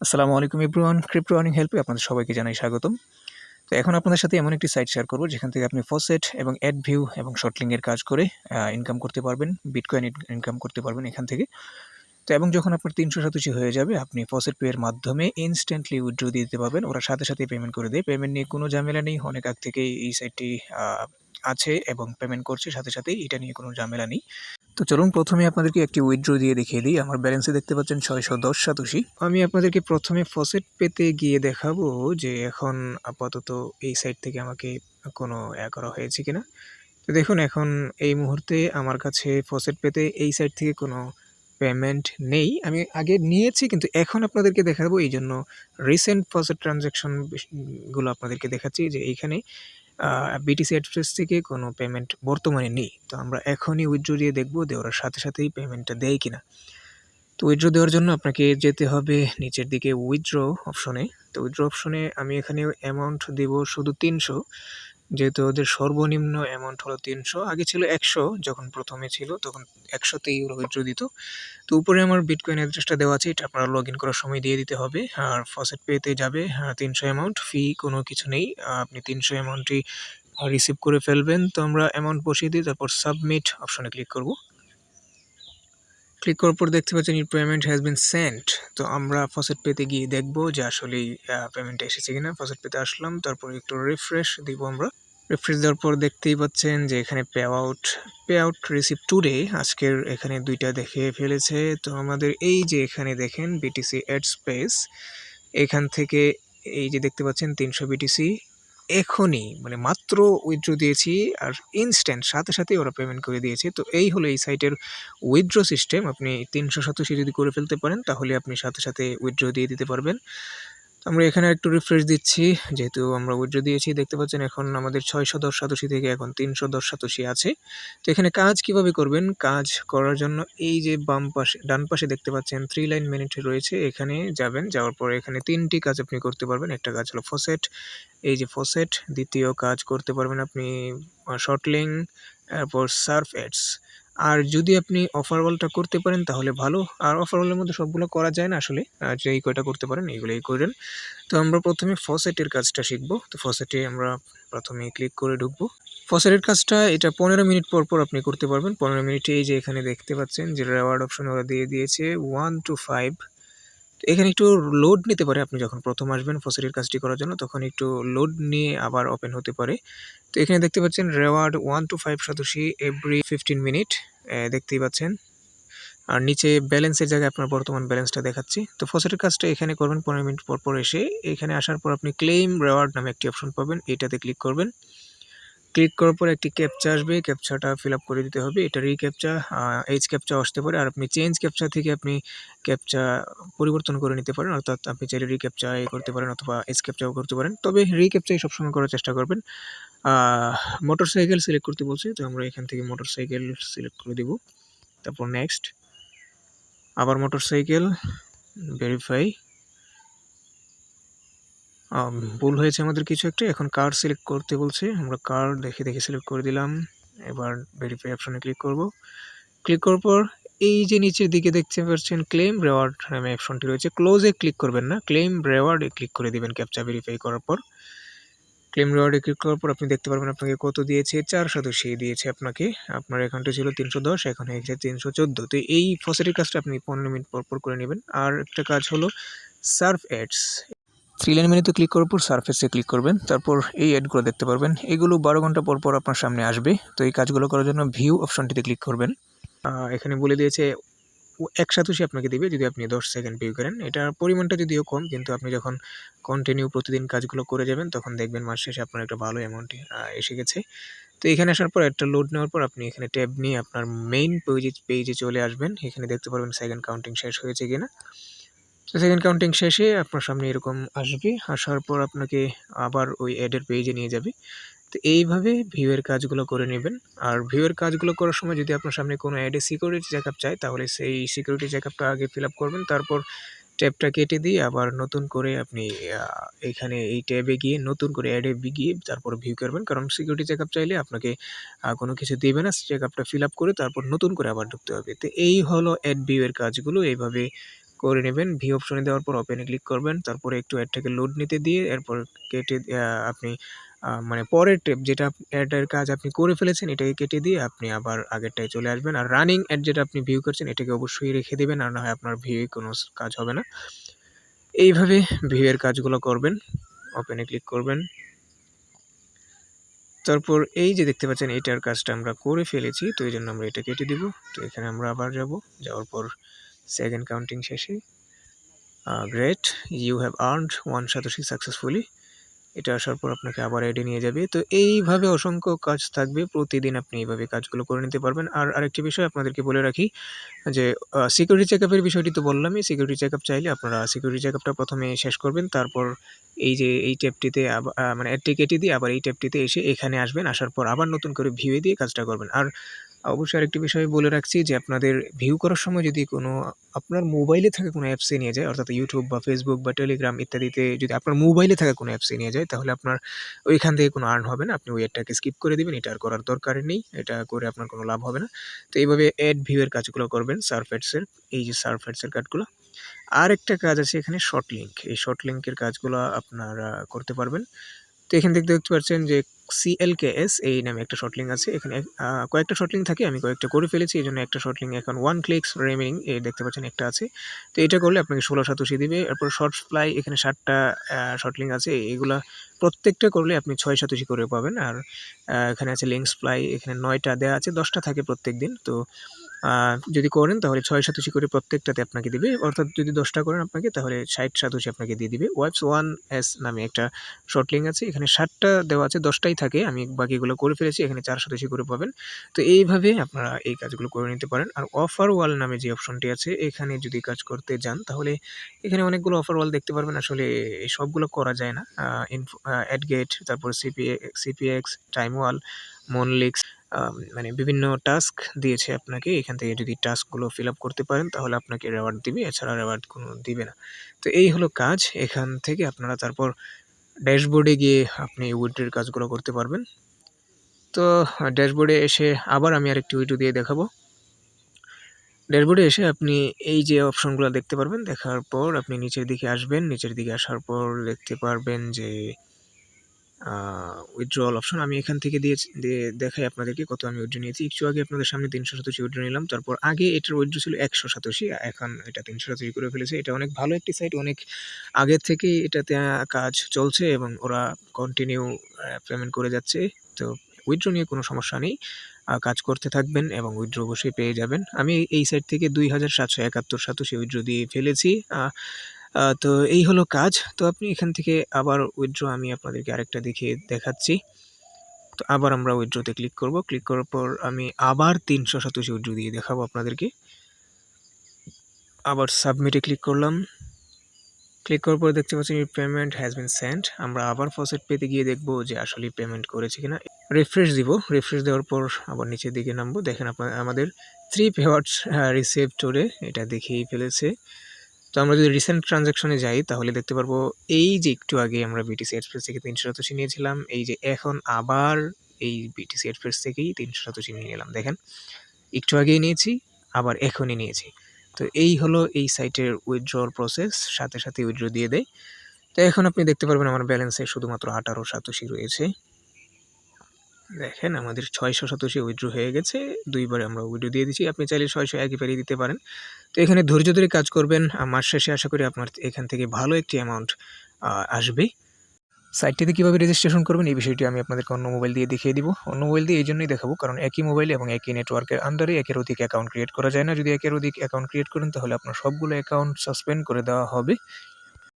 আসসালামু আলাইকুম everyone, crypto earning হেল্পে আপনাদের সবাইকে জানাই স্বাগতম। তো এখন আপনাদের সাথে এমন একটি সাইট শেয়ার করব যেখান থেকে আপনি ফসেট এবং অ্যাড ভিউ এবং শর্ট লিঙ্কের কাজ করে ইনকাম করতে পারবেন, বিটকয়েন ইনকাম করতে পারবেন এখান থেকে। তো এবং যখন আপনার ৩৮৭ হয়ে যাবে আপনি ফসেট পে এর মাধ্যমে ইনস্ট্যান্টলি উইথড্র দিয়ে দিতে পারবেন। ওরা সাথে সাথেই পেমেন্ট করে দেয়। পেমেন্ট নিয়ে কোনো ঝামেলা নেই। অনেক আগ থেকেই এই সাইটটি আছে এবং পেমেন্ট করছে সাথে সাথেই। এটা নিয়ে কোনো ঝামেলা নেই। তো চলুন প্রথমে আপনাদেরকে একটি উইথড্র দিয়ে দেখিয়ে দিই। আমার ব্যালেন্সে দেখতে পাচ্ছেন ৬১০ সাতোশি। আমি আপনাদেরকে প্রথমে ফসেট পেতে গিয়ে দেখাবো যে এখন আপাতত এই সাইট থেকে আমাকে কোনো করা হয়েছে কিনা। তো দেখুন এখন এই মুহূর্তে আমার কাছে ফসেট পেতে এই সাইট থেকে কোনো পেমেন্ট নেই। আমি আগে নিয়েছি কিন্তু এখন আপনাদেরকে দেখাবো, এইজন্য রিসেন্ট ফসেট ট্রানজ্যাকশন গুলো আপনাদেরকে দেখাচ্ছি যে এইখানে বিটিসি অ্যাড্রেস থেকে কোনো পেমেন্ট বর্তমানে নেই। তো আমরা এখনই উইথড্র দিয়ে দেখব যে ওরা সাথে সাথেই পেমেন্টটা দেয় কিনা। তো উইথড্র দেওয়ার জন্য আপনাকে যেতে হবে নিচের দিকে উইথড্র অপশনে। তো উইথড্র অপশনে আমি এখানে অ্যামাউন্ট দিব শুধু ৩০০, যেহেতু ওদের সর্বনিম্ন অ্যামাউন্ট হলো ৩০০। আগে ছিল ১০০, যখন প্রথমে ছিল তখন ১০০তেই ওরা উইথড্র দিত। তো উপরে আমার বিটকয়েন অ্যাড্রেসটা দেওয়া আছে, এটা আপনারা লগ ইন করার সময় দিয়ে দিতে হবে। আর ফসেট পেতে যাবে ৩০০ অ্যামাউন্ট, ফি কোনো কিছু নেই। আপনি ৩০০ অ্যামাউন্টই রিসিভ করে ফেলবেন। তো আমরা অ্যামাউন্ট বসিয়ে দিই, তারপর সাবমিট অপশনে ক্লিক করব। ক্লিক করার পর দেখতে পাচ্ছেন your payment has been sent. তো আমরা ফসেট পেতে গিয়ে দেখব যে আসলেই পেমেন্টটা এসেছে কিনা। ফসেট পেতে আসলাম, তারপর একটু রিফ্রেশ দিব আমরা। রিফ্রেশ দেওয়ার পর দেখতেই পাচ্ছেন যে এখানে পে আউট রিসিভ টুডে, আজকের এখানে ২টা দেখে ফেলেছে। তো আমাদের এই যে এখানে দেখেন বিটিসি অ্যাড স্পেস, এখান থেকে এই যে দেখতে পাচ্ছেন ৩০০ বিটিসি এখনই মানে মাত্র উইথড্র দিয়েছি আর ইনস্ট্যান্ট সাথে সাথেই ওরা পেমেন্ট করে দিয়েছে। তো এই হলো এই সাইটের উইথড্র সিস্টেম। আপনি ৩৮৭ যদি করে ফেলতে পারেন তাহলে আপনি সাথে সাথে উইথড্র দিয়ে দিতে পারবেন। আমরা এখানে একটু রিফ্রেশ দিচ্ছি, যেহেতু আমরা উইথড্র দিয়েছি। দেখতে পাচ্ছেন এখন আমাদের ৬১০ সাতোশি থেকে এখন ৩১০ সাতোশি আছে। তো এখানে কাজ কিভাবে করবেন? কাজ করার জন্য এই যে বাম পাশে ডান পাশে দেখতে পাচ্ছেন 3 লাইন মিনিট রয়েছে, এখানে যাবেন। যাওয়ার পরে এখানে ৩টি কাজ আপনি করতে পারবেন। একটা কাজ হলো ফসেট, এই যে ফসেট। দ্বিতীয় কাজ করতে পারবেন আপনি শর্ট লিঙ্ক, তারপর সার্ফ অ্যাডস। আর যদি আপনি অফার ওয়ালটা করতে পারেন তাহলে ভালো। আর অফার ওয়ালের মধ্যে সবগুলো করা যায় না আসলে। যেই কয়টা করতে পারেন এইগুলোই করেন। তো আমরা প্রথমে ফসেটের কাজটা শিখব। তো ফসেটে আমরা প্রথমে ক্লিক করে ঢুকবো। ফসেটের কাজটা এটা ১৫ মিনিট পর পর আপনি করতে পারবেন। ১৫ মিনিটে এই যে এখানে দেখতে পাচ্ছেন যে রেওয়ার্ড অপশন ওরা দিয়ে দিয়েছে 1 to 5। এখানে একটু লোড নিতে পারে। আপনি যখন প্রথম আসবেন ফসেটের কাজটি করার জন্য তখন একটু লোড নিয়ে আবার ওপেন হতে পারে। তো এখানে দেখতে পাচ্ছেন reward 1 to 5 satoshi every 15 minute, দেখতেই পাচ্ছেন। আর নিচে ব্যালেন্সের জায়গায় আপনার বর্তমান ব্যালেন্সটা দেখাচ্ছি। তো ফসেটের কাজটা এখানে করবেন ১৫ মিনিট পর পর এসে। এখানে আসার পর আপনি ক্লেইম রেওয়ার্ড নামে একটি অপশন পাবেন, এটাতে ক্লিক করবেন। ক্লিক করার পর একটি ক্যাপচা আসবে, ক্যাপচাটা ফিল আপ করে দিতে হবে। এটা রিক্যাপচা, এইচ ক্যাপচা আসতে পারে। আর আপনি চেঞ্জ ক্যাপচা থেকে আপনি ক্যাপচা পরিবর্তন করে নিতে পারেন, অর্থাৎ আপনি চাইলে রিক্যাপচা করতে পারেন অথবা এইচ ক্যাপচাও করতে পারেন। তবে রিক্যাপচাই সবসময় করার চেষ্টা করবেন। মোটরসাইকেল সিলেক্ট করতে বলছে, তো আমরা এখান থেকে মোটরসাইকেল সিলেক্ট করে দেব। তারপর নেক্সট, আবার মোটরসাইকেল, ভেরিফাই। ভুল হয়েছে আমাদের কিছু একটা। এখন কার সিলেক্ট করতে বলছে, আমরা কার দেখে দেখে সিলেক্ট করে দিলাম। এবার ভেরিফাই অপশনে ক্লিক করব। ক্লিক করার পর এই যে নিচের দিকে দেখতে পাচ্ছেন ক্লেম রেওয়ার্ড নামে অপশনটি রয়েছে, ক্লোজে ক্লিক করবেন না, ক্লেম রেওয়ার্ডে ক্লিক করে দিবেন ক্যাপচা ভেরিফাই করার পর। ক্লেম রিওয়ার্ডে ক্লিক করার পর আপনি দেখতে পারবেন আপনাকে কত দিয়েছে, ৪ সাতোশি দিয়েছে আপনাকে। আপনার অ্যাকাউন্টে ছিল ৩১০, এখন হয়ে গেছে ৩১৪। তো এই ফসেটের কাজটা আপনি ১৫ মিনিট পর পর করে নেবেন। আর একটা কাজ হলো সার্ফ অ্যাডস। 3 লাইন মেনুতে ক্লিক করার পর সার্ফেসে ক্লিক করবেন। তারপর এই অ্যাডগুলো দেখতে পারবেন, এগুলো ১২ ঘন্টা পর পর আপনার সামনে আসবে। তো এই কাজগুলো করার জন্য ভিউ অপশনটিতে ক্লিক করবেন। এখানে বলে দিয়েছে ১ সাতোশি আপনাকে দিবে যদি আপনি ১০ সেকেন্ড ভিউ করেন। এটার পরিমাণটা যদিও কম, কিন্তু আপনি যখন কন্টিনিউ প্রতিদিন কাজগুলো করে যাবেন তখন দেখবেন মাস শেষে আপনার একটা ভালো অ্যামাউন্ট এসে গেছে। তো এখানে আসার পর একটা লোড নেওয়ার পর আপনি এখানে ট্যাব নিয়ে আপনার মেইন পেজে চলে আসবেন। এখানে দেখতে পারবেন সেকেন্ড কাউন্টিং শেষ হয়েছে কিনা। তো সেকেন্ড কাউন্টিং শেষে আপনার সামনে এরকম আসবে। আসার পর আপনাকে আবার ওই অ্যাডের পেজে নিয়ে যাবে। তো এইভাবে ভিউয়ের কাজগুলো করে নেবেন। আর ভিউয়ের কাজগুলো করার সময় যদি আপনার সামনে কোনো অ্যাডে সিকিউরিটি চেকআপ চায় তাহলে সেই সিকিউরিটি চেকআপটা আগে ফিল আপ করবেন। তারপর ট্যাবটা কেটে দিয়ে আবার নতুন করে আপনি এখানে এই ট্যাবে গিয়ে নতুন করে অ্যাডে গিয়ে তারপর ভিউ করবেন। কারণ সিকিউরিটি চেকআপ চাইলে আপনাকে কোনো কিছু দেবে না। চেকআপটা ফিল আপ করে তারপর নতুন করে আবার ঢুকতে হবে। তো এই হলো অ্যাড ভিউয়ের কাজগুলো। এইভাবে করে নেবেন। ভি অপশনে দেওয়ার পর ওপেনে ক্লিক করবেন, তারপরে একটু অ্যাডটাকে লোড নিতে দিয়ে এরপর কেটে আপনি মানে পরের টেপ যেটা অ্যাডের কাজ আপনি করে ফেলেছেন এটাকে কেটে দিয়ে আপনি আবার আগেরটায় চলে আসবেন। আর রানিং অ্যাড যেটা আপনি ভিউ করছেন এটাকে অবশ্যই রেখে দেবেন, আর না হয় আপনার ভিউ কোনো কাজ হবে না। এইভাবে ভিউ এর কাজগুলো করবেন। ওপেনে ক্লিক করবেন, তারপর এই যে দেখতে পাচ্ছেন এটার কাজটা আমরা করে ফেলেছি, তো এই জন্য আমরা এটা কেটে দিব। তো এখানে আমরা আবার যাওয়ার পর সেকেন্ড কাউন্টিং শেষে great, you have earned 1 satoshi successfully, এটা আসার পর আপনাকে আবার অ্যাডে নিয়ে যাবে। তো এইভাবে অসংখ্য কাজ থাকবে, প্রতিদিন আপনি এইভাবে কাজগুলো করে নিতে পারবেন। আর আরেকটি বিষয় আপনাদেরকে বলে রাখি যে সিকিউরিটি চেকআপের বিষয়টি তো বললামই। সিকিউরিটি চেকআপ চাইলে আপনারা সিকিউরিটি চেকআপটা প্রথমে শেষ করবেন, তারপর এই যে এই ট্যাবটিতে মানে অ্যাডটি কেটে দিয়ে আবার এই ট্যাবটিতে এসে এখানে আসবেন, আসার পর আবার নতুন করে ভিউয়ে দিয়ে কাজটা করবেন। আর অবশ্যই আরেকটি বিষয় বলে রাখছি যে আপনাদের ভিউ করার সময় যদি কোনো আপনার মোবাইলে থাকা কোনো অ্যাপসে নিয়ে যায়, অর্থাৎ ইউটিউব বা ফেসবুক বা টেলিগ্রাম ইত্যাদিতে যদি আপনার মোবাইলে থাকা কোনো অ্যাপসে নিয়ে যায়, তাহলে আপনার ওইখান থেকে কোনো আর্ন হবে না। আপনি ওই অ্যাডটাকে স্কিপ করে দিবেন, এটা আর করার দরকার নেই, এটা করে আপনার কোনো লাভ হবে না। তো এইভাবে অ্যাড ভিউ এর কাজগুলো করবেন সার্ফ অ্যাডসের, এই যে সার্ফ অ্যাডসের কাজগুলো। আর একটা কাজ আছে এখানে শর্ট লিঙ্ক, এই শর্ট লিঙ্কের কাজগুলো আপনারা করতে পারবেন। তো এখান থেকে দেখতে পাচ্ছেন যে CLKS এই নামে একটা শর্ট লিঙ্ক আছে। এখানে কয়েকটা শর্ট লিঙ্ক থাকে, আমি কয়েকটা করে ফেলেছি, এই জন্য একটা শর্ট লিঙ্ক এখন 1 ক্লিকস রিমেইনিং এই দেখতে পাচ্ছেন একটা আছে। তো এটা করলে আপনাকে 16 সাতোশি দিবে। এরপর শর্ট ফ্লাই এখানে 7টা শর্ট লিঙ্ক আছে, এগুলা প্রত্যেকটা করলে আপনি 6 সাতোশি করে পাবেন। আর এখানে আছে লিঙ্কস ফ্লাই, এখানে 9টা দেওয়া আছে, 10টা থাকে প্রত্যেক দিন। তো যদি করেন তাহলে 6 সাতোশি করে প্রত্যেকটাতে আপনাকে দিবে, অর্থাৎ যদি 10টা করেন আপনাকে তাহলে 60 সাতোশি আপনাকে দিয়ে দিবে। ওয়েবস 1S নামে একটা শর্ট লিঙ্ক আছে, এখানে 7টা দেওয়া আছে, 10টাই থাকে, আমি বাকিগুলো করে ফেলেছি, এখানে 4 সাতোশি করে পাবেন। তো এইভাবে আপনারা এই কাজগুলো করে নিতে পারেন। আর অফার ওয়াল নামে যে অপশনটি আছে এখানে যদি কাজ করতে যান তাহলে এখানে অনেকগুলো অফার ওয়াল দেখতে পারবেন। আসলে এই সবগুলো করা যায় না। অ্যাডগেট, তারপর CPX, টাইম ওয়াল, মনলিক্স, মানে বিভিন্ন টাস্ক দিয়েছে আপনাকে, এখান থেকে যদি টাস্কগুলো ফিল আপ করতে পারেন তাহলে আপনাকে রেওয়ার্ড দিবে, এছাড়া রেওয়ার্ড কোনো দিবে না। তো এই হলো কাজ। এখান থেকে আপনারা তারপর ড্যাশবোর্ডে গিয়ে আপনি উইড্রোর কাজগুলো করতে পারবেন। তো ড্যাশবোর্ডে এসে আবার আমি আরেকটি উইড্রো দিয়ে দেখাবো। ড্যাশবোর্ডে এসে আপনি এই যে অপশনগুলো দেখতে পারবেন, দেখার পর আপনি নিচের দিকে আসবেন, নিচের দিকে আসার পর দেখতে পারবেন যে উইথড্রয়াল অপশন, আমি এখান থেকে দিয়ে দেখাই আপনাদেরকে কত আমি উইথড্র নিয়েছি। একটু আগে আপনাদের সামনে 300 সাতোশি উইথড্র নিলাম, তারপর আগে এটার উইথড্র ছিল 100 সাতোশি, এখন এটা 300 সাতোশি করে ফেলেছে। এটা অনেক ভালো একটি সাইট, অনেক আগের থেকেই এটাতে কাজ চলছে এবং ওরা কন্টিনিউ পেমেন্ট করে যাচ্ছে। তো উইথড্র নিয়ে কোনো সমস্যা নেই, কাজ করতে থাকবেন এবং উইথড্র অবশ্যই পেয়ে যাবেন। আমি এই সাইট থেকে 2771 সাতোশি উইথড্র দিয়ে ফেলেছি। তো এই হলো কাজ। তো আপনি এখান থেকে আবার উইথড্র আমি আপনাদেরকে আরেকটা দেখাচ্ছি। তো আবার আমরা উইথড্রতে ক্লিক করব। ক্লিক করার পর আমি আবার 300 সাতোশি উইথড্র দিয়ে দেখাবো আপনাদেরকে। আবার সাবমিটে ক্লিক করলাম। ক্লিক করার পর দেখতে পাচ্ছি পেমেন্ট হ্যাজ বিন সেন্ট। আমরা আবার ফসেট পেতে গিয়ে দেখব যে আসলেই পেমেন্ট করেছে কিনা। রিফ্রেশ দিব। রিফ্রেশ দেওয়ার পর আবার নিচের দিকে নামবো। দেখেন আমাদের 3 পেওয়ার্স রিসিভড টুডে এটা দেখিয়েই ফেলেছে। তো আমরা যদি রিসেন্ট ট্রানজাকশনে যাই তাহলে দেখতে পারবো এই যে একটু আগে আমরা বিটিসি এক্সপ্রেস থেকে 300 সাতোশি নিয়েছিলাম, এই যে এখন আবার এই বিটিসি এক্সপ্রেস থেকেই 300 সাতোশি নিয়ে নিলাম। দেখেন একটু আগেই নিয়েছি, আবার এখনই নিয়েছি। তো এই হলো এই সাইটের উইথড্রর প্রসেস, সাথে সাথে উইথড্র দিয়ে দেয়। তো এখন আপনি দেখতে পারবেন আমার ব্যালেন্সে শুধুমাত্র 18 সাতোশি রয়েছে। দেখেন আমাদের 600 সাতোশি উইথড্র হয়ে গেছে, দুইবারে আমরা উইথড্র দিয়ে দিচ্ছি। আপনি চাইলে 600 একবারেই দিতে পারেন। তো এখানে ধৈর্য ধরে কাজ করবেন, মাস শেষে আশা করি আপনার এখান থেকে ভালো একটি অ্যামাউন্ট আসবে। সাইটটিতে কীভাবে রেজিস্ট্রেশন করবেন এই বিষয়টি আমি আপনাদেরকে অন্য মোবাইল দিয়ে দেখিয়ে দিব। অন্য মোবাইল দিয়ে এই জন্যই দেখাবো কারণ একই মোবাইলে এবং একই নেটওয়ার্কের আন্ডারে একের অধিক অ্যাকাউন্ট ক্রিয়েট করা যায় না। যদি একের অধিক অ্যাকাউন্ট ক্রিয়েট করেন তাহলে আপনার সবগুলো অ্যাকাউন্ট সাসপেন্ড করে দেওয়া হবে।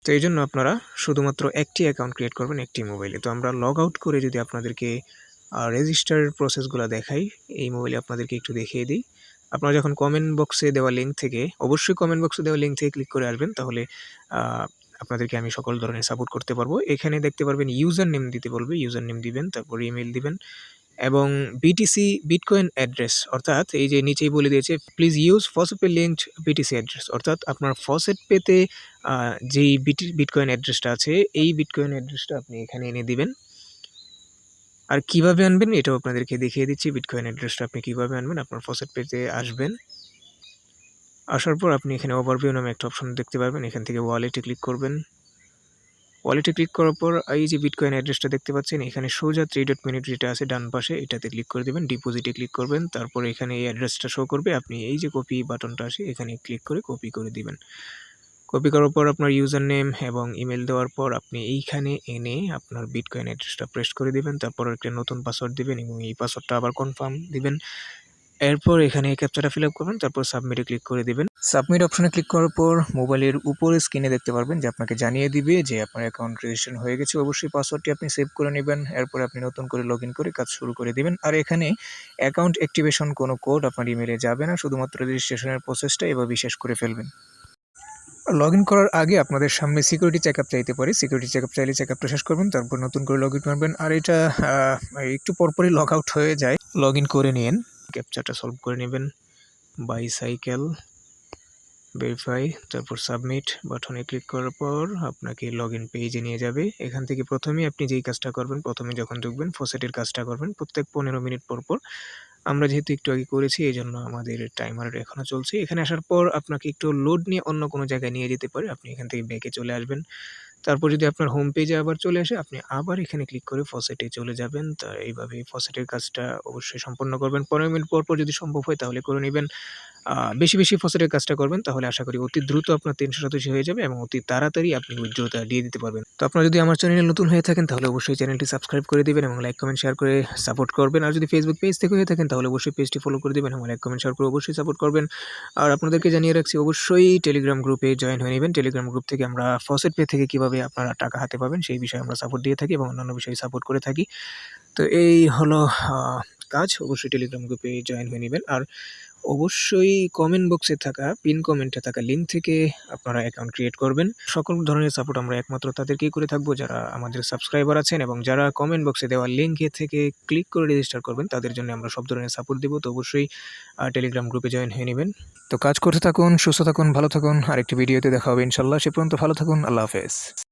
তো এই জন্য আপনারা শুধুমাত্র একটি অ্যাকাউন্ট ক্রিয়েট করবেন একটি মোবাইলে। তো আমরা লগ আউট করে যদি আপনাদেরকে রেজিস্টার প্রসেসগুলো দেখাই, এই মোবাইলে আপনাদেরকে একটু দেখিয়ে দিই। আপনারা যখন কমেন্ট বক্সে দেওয়া লিঙ্ক থেকে, অবশ্যই কমেন্ট বক্সে দেওয়া লিঙ্ক থেকে ক্লিক করে আসবেন, তাহলে আপনাদেরকে আমি সকল ধরনের সাপোর্ট করতে পারবো। এখানে দেখতে পারবেন ইউজার নেম দিতে বলবে, ইউজার নেম দিবেন, তারপর ইমেল দিবেন এবং বিটিসি বিটকয়েন অ্যাড্রেস, অর্থাৎ এই যে নিচেই বলে দিয়েছে please use faucet pay linked BTC address, অর্থাৎ আপনার ফসেট পেতে যেই বিটকয়েন অ্যাড্রেসটা আছে এই বিটকয়েন অ্যাড্রেসটা আপনি এখানে এনে দিবেন। আর কিভাবে আনবেন এটাও আপনাদেরকে দেখিয়ে দিচ্ছি। বিটকয়েন অ্যাড্রেসটা আপনি কিভাবে আনবেন, আপনার ফসেট পেতে আসবেন, আসার পর আপনি এখানে ওভারভিউ নামে একটা অপশন দেখতে পারবেন, এখান থেকে ওয়ালেটে ক্লিক করবেন। ওয়ালেটে ক্লিক করার পর এই যে বিটকয়েন অ্যাড্রেসটা দেখতে পাচ্ছেন, এখানে সোজা 3 মিনিট যেটা আছে ডান পাশে, এটাতে ক্লিক করে দেবেন, ডিপোজিটে ক্লিক করবেন। তারপর এখানে এই অ্যাড্রেসটা শো করবে, আপনি এই যে কপি বাটনটা আছে এখানে ক্লিক করে কপি করে দিবেন। কপি করার পর আপনার ইউজার নেম এবং ইমেল দেওয়ার পর আপনি এইখানে এনে আপনার বিটকয়েন অ্যাড্রেসটা প্রেস করে দিবেন। তারপর একটা নতুন পাসওয়ার্ড দিবেন এবং এই পাসওয়ার্ডটা আবার কনফার্ম দিবেন। এরপর এখানে এই ক্যাপচাটা ফিল আপ করবেন, তারপর সাবমিটে ক্লিক করে দিবেন। সাবমিট অপশনে ক্লিক করার পর মোবাইলের উপরে স্ক্রিনে দেখতে পারবেন যে আপনাকে জানিয়ে দিবে যে আপনার অ্যাকাউন্ট রেজিস্ট্রেশন হয়ে গেছে। অবশ্যই পাসওয়ার্ডটি আপনি সেভ করে নেবেন। এরপর আপনি নতুন করে লগ ইন করে কাজ শুরু করে দিবেন। আর এখানে অ্যাকাউন্ট অ্যাক্টিভেশন কোনো কোড আপনার ইমেলে যাবে না, শুধুমাত্র রেজিস্ট্রেশনের প্রসেসটা এভাবে শেষ করে ফেলবেন। লগ ইন করার আগে আপনাদের সামনে সিকিউরিটি চেকআপ চাইতে পারে, সিকিউরিটি চেকআপ চাইলে চেকআপটা শেষ করবেন, তারপর নতুন করে লগ ইন করবেন। আর এটা একটু পরপরই লগ আউট হয়ে যায়, লগ ইন করে নিন, ক্যাপচাটা সলভ করে নেবেন। বাইসাইকেল ভেরিফাই, তারপর সাবমিট বাটনে ক্লিক করার পর আপনাকে লগ ইন পেজে নিয়ে যাবে। এখান থেকে প্রথমেই আপনি যেই কাজটা করবেন, প্রথমে যখন ঢুকবেন ফসেটের কাজটা করবেন প্রত্যেক 15 মিনিট পর পর। আমরা যেহেতু একটু আগে করেছি এই জন্য আমাদের টাইমার এখনও চলছে। এখানে আসার পর আপনাকে একটু লোড নিয়ে অন্য কোনো জায়গায় নিয়ে যেতে পারে, আপনি এখান থেকে ব্যাকে চলে আসবেন। তারপর যদি আপনার হোম পেজে আবার চলে আসে, আপনি আবার এখানে ক্লিক করে ফসেটে চলে যাবেন। তা এইভাবে ফসেটের কাজটা অবশ্যই সম্পন্ন করবেন। 15 মিনিট পর পর যদি সম্ভব হয় তাহলে করে নেবেন। বেশি, বেশি ফসেটের কাজটা করবেন, তাহলে আশা করি অতি দ্রুত আপনার ৩৮০ হয়ে যাবে এবং অতি তাড়াতাড়ি আপনি উইথড্রটা দিয়ে দিতে পারবেন। তো আপনারা যদি আমার চ্যানেলে নতুন হয়ে থাকেন তাহলে অবশ্যই চ্যানেলটি সাবস্ক্রাইব করে দিবেন এবং লাইক, কমেন্ট, শেয়ার করে সাপোর্ট করবেন। আর যদি ফেসবুক পেজ থেকে হয়ে থাকেন তাহলে অবশ্যই পেজটি ফলো করে দিবেন এবং লাইক, কমেন্ট, শেয়ার করে অবশ্যই সাপোর্ট করবেন। আর আপনাদেরকে জানিয়ে রাখছি অবশ্যই টেলিগ্রাম গ্রুপে জয়েন হয়ে নেবেন। টেলিগ্রাম গ্রুপ থেকে আমরা ফসেট পে থেকে কীভাবে আপনারা টাকা হাতে পাবেন সেই বিষয়ে আমরা সাপোর্ট দিয়ে থাকি এবং অন্যান্য বিষয়ে সাপোর্ট করে থাকি। তো এই হলো কাজ, অবশ্যই টেলিগ্রাম গ্রুপে জয়েন হয়ে নেবেন। আর অবশ্যই কমেন্ট বক্সে থাকা পিন কমেন্টে থাকা লিঙ্ক থেকে আপনারা অ্যাকাউন্ট ক্রিয়েট করবেন। সকল ধরনের সাপোর্ট আমরা একমাত্র তাদেরকেই করে থাকবো যারা আমাদের সাবস্ক্রাইবার আছেন, এবং যারা কমেন্ট বক্সে দেওয়া লিঙ্কে থেকে ক্লিক করে রেজিস্টার করবেন তাদের জন্য আমরা সব ধরনের সাপোর্ট দেবো। তো অবশ্যই টেলিগ্রাম গ্রুপে জয়েন হয়ে নেবেন। তো কাজ করতে থাকুন, সুস্থ থাকুন, ভালো থাকুন। আরেকটি ভিডিওতে দেখা হবে ইনশাল্লাহ। সে পর্যন্ত ভালো থাকুন। আল্লাহ হাফেজ।